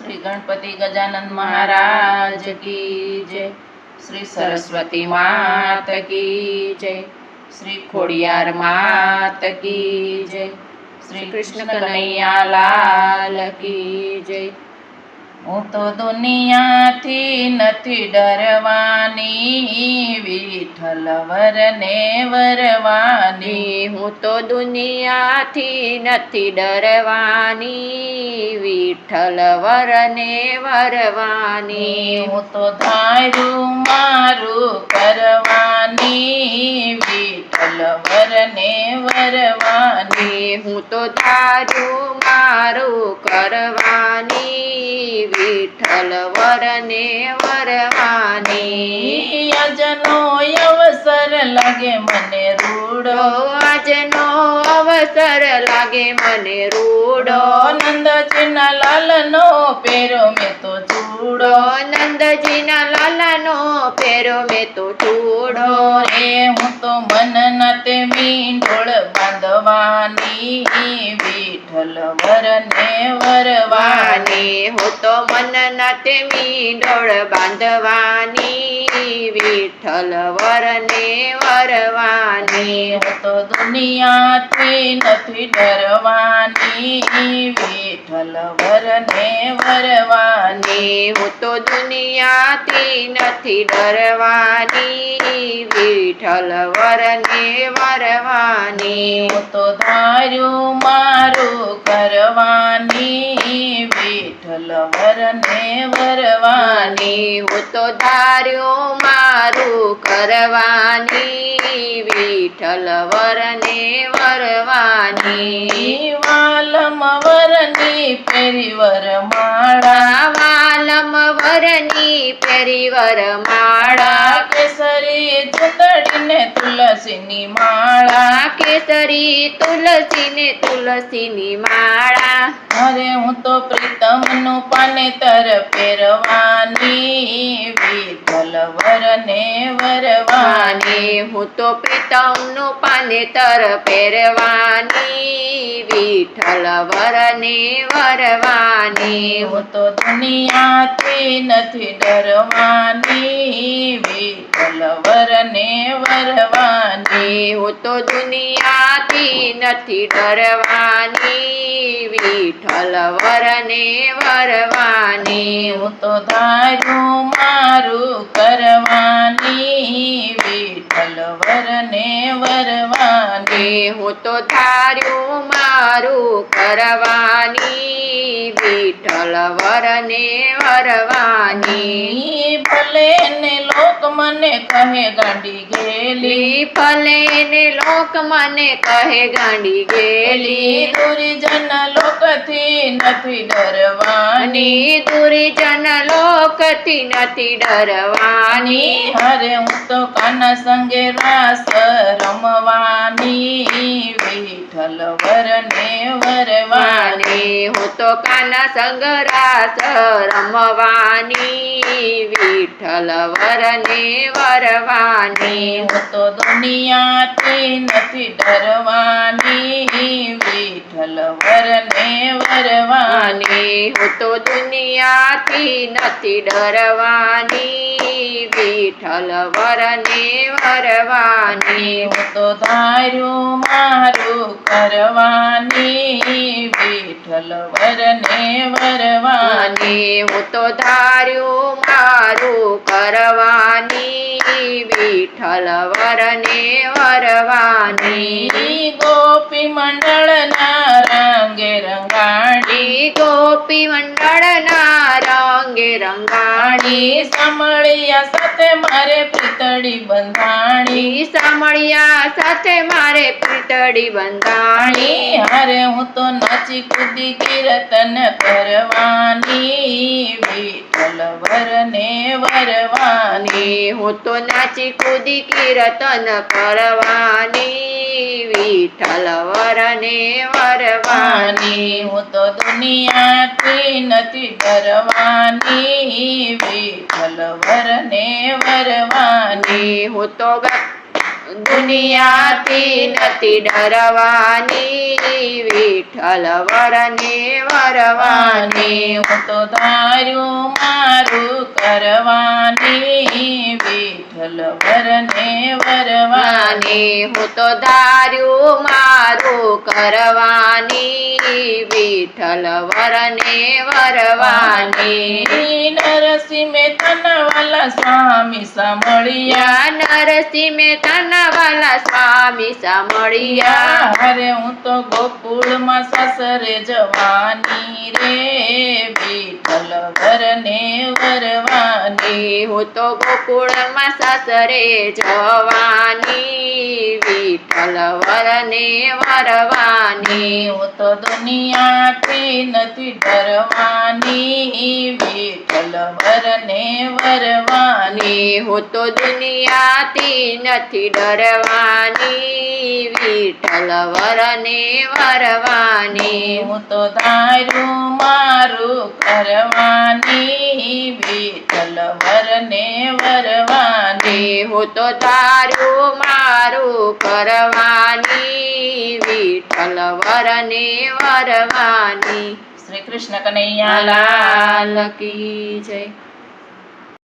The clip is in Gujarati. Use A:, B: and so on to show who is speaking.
A: श्री गणपति गजानन महाराज की जय। श्री सरस्वती मात की जय। श्री खोडियार मात की जय। श्री कृष्ण कन्हैया लाल की जय। હું તો દુનિયાથી નથી ડરવાની, વિઠ્ઠલ વરને વરવાની।
B: હું તો દુનિયાથી નથી ડરવાની, વિઠ્ઠલ વરને વરવાની।
A: હું તો ધાર્યું મારું કરવાની, વિઠ્ઠલ વરને વરવાની।
B: હું તો ધાર્યું મારું કરવાની, વિઠ્ઠલ વરને વરવાની।
A: આજનો અવસર લાગે મને રૂડો,
B: આજનો અવસર લાગે મને રૂડો।
A: નંદજીના લાલનો પહેરો મેં તો ચૂડો,
B: નંદજીના લાલાનો પહેરો મેં તો ચૂડો।
A: રે હું તો મન નાતે મીંઢોળ બાંધવાની, વિઠ્ઠલ વરને વરવાની।
B: હું તો મન નાતે મીંઢોળ બાંધવાની, વિઠ્ઠલ વરને વરવાની।
A: હું તો દુનિયાથી નથી ડરવાની, વિઠ્ઠલ વરને વરવાની।
B: હું તો દુનિયાથી નથી ડરવાની, વિઠ્ઠલ વરને વરવાની।
A: હું તો ધાર્યું મારું કરવાની, વિઠ્ઠલ વરને વરવાની।
B: હું તો ધાર્યું મારું કરવાની, વિઠ્ઠલ વરને વરવાની।
A: વાલમ વરની પેરી વરમાળા,
B: વાલમ વરની પેરી વરમાળા।
A: કેસરી ચૂંદડીને તુલસીની માળા,
B: કેસરી તુલસીને તુલસીની માળા।
A: અરે હું તો પ્રીતમનું પાનેતર પહેરવાની, વિઠ્ઠલ વરને વરવાની।
B: હું તો પ્રીતમનું પાનેતર પહેરવાની, વિઠ્ઠલ વરને વરવાની।
A: હું તો દુનિયાથી નથી ડરવાની, વિઠ્ઠલ વરને વરવાની।
B: હું તો દુનિયાથી નથી ડરવાની, વિઠ્ઠલ વરને વરવાની।
A: હું તો ધાર્યું મારું કરવાની, વિઠ્ઠલ વરને વરવાની।
B: હું તો ધાર્યું મારું કરવાની, વિઠ્ઠલ વરને વરવાની।
A: ભલે ને લોક મને કહે ગાંડી ગેલી,
B: ભલે ને લોક મને કહે ગાંડી ગેલી।
A: દુર્જન લોકથી નથી ડરવાની,
B: દુર્જન લોકથી નથી ડરવાની।
A: અરે હું તો કાના સંગે રાસ રમવાની, વિઠ્ઠલ વરને વરવાની।
B: હું તો કાના સંગ રાસ રમવાની, વિઠ્ઠલ વરને વરવાની।
A: હું તો દુનિયાથી નથી ડરવાની, વિઠ્ઠલ વરને વરવાની।
B: હું તો દુનિયાથી નથી ડરવાની, વિઠ્ઠલ વરને વરવાની।
A: હું તો ધાર્યું મારું કરવાની, વિઠ્ઠલ વરને વરવાની।
B: હું તો ધાર્યું મારું કરવાની, વિઠ્ઠલ વરને વરવાની।
A: ગોપી મંડળના રંગે રંગાણી,
B: ગોપી મંડળના રંગે રંગાણી।
A: સામળિયા સાથે મારે પ્રીતડી બંધાણી,
B: સામળિયા સાથે મારે પ્રીતડી બંધાણી।
A: હારે હું તો નાચી કૂદી કીર્તન કરવાની, વિઠ્ઠલ વરને વરવાની।
B: હું તો નાચી કૂદી કીર્તન કરવાની, વિઠ્ઠલ વરને વરવાની।
A: હું તો દુનિયાથી નથી ડરવાની, વિઠ્ઠલ વરને વરવાની।
B: હું તો દુનિયાથી નથી ડરવાની વિઠ્ઠલ વરને વરવાની
A: હું તો ધાર્યું મારું કરવાની વિઠ્ઠલ વરને વરવાની
B: હું તો ધાર્યું મારું કરવાની વિઠ્ઠલ વરને વરવાની
A: નરસિંહ મહેતાના વાલા સ્વામી સાંભળ્યા
B: નરસિંહ મહેતાના વાલા સ્વામી સાંભળ્યા
A: અરે હું તો ગોકુળમાં સાસરે જવાની રે વિઠ્ઠલ વરને વરવાની
B: હું તો ગોકુળમાં સાસરે જવાની વિઠ્ઠલ વરને વરવાની
A: હું તો દુનિયાથી નથી ડરવાની વિઠ્ઠલ વરને વરવાની
B: હું તો દુનિયાથી નથી ડરવાની વિઠ્ઠલ વરને વરવાની
A: હું તો ધાર્યું મારું કરવાની વિઠ્ઠલ વરને વરવાની
B: હું તો ધાર્યું મારું કરવાની વિઠ્ઠલ વરને વરવાની
A: શ્રી કૃષ્ણ કનૈયા લાલ
B: લાલ કી જય.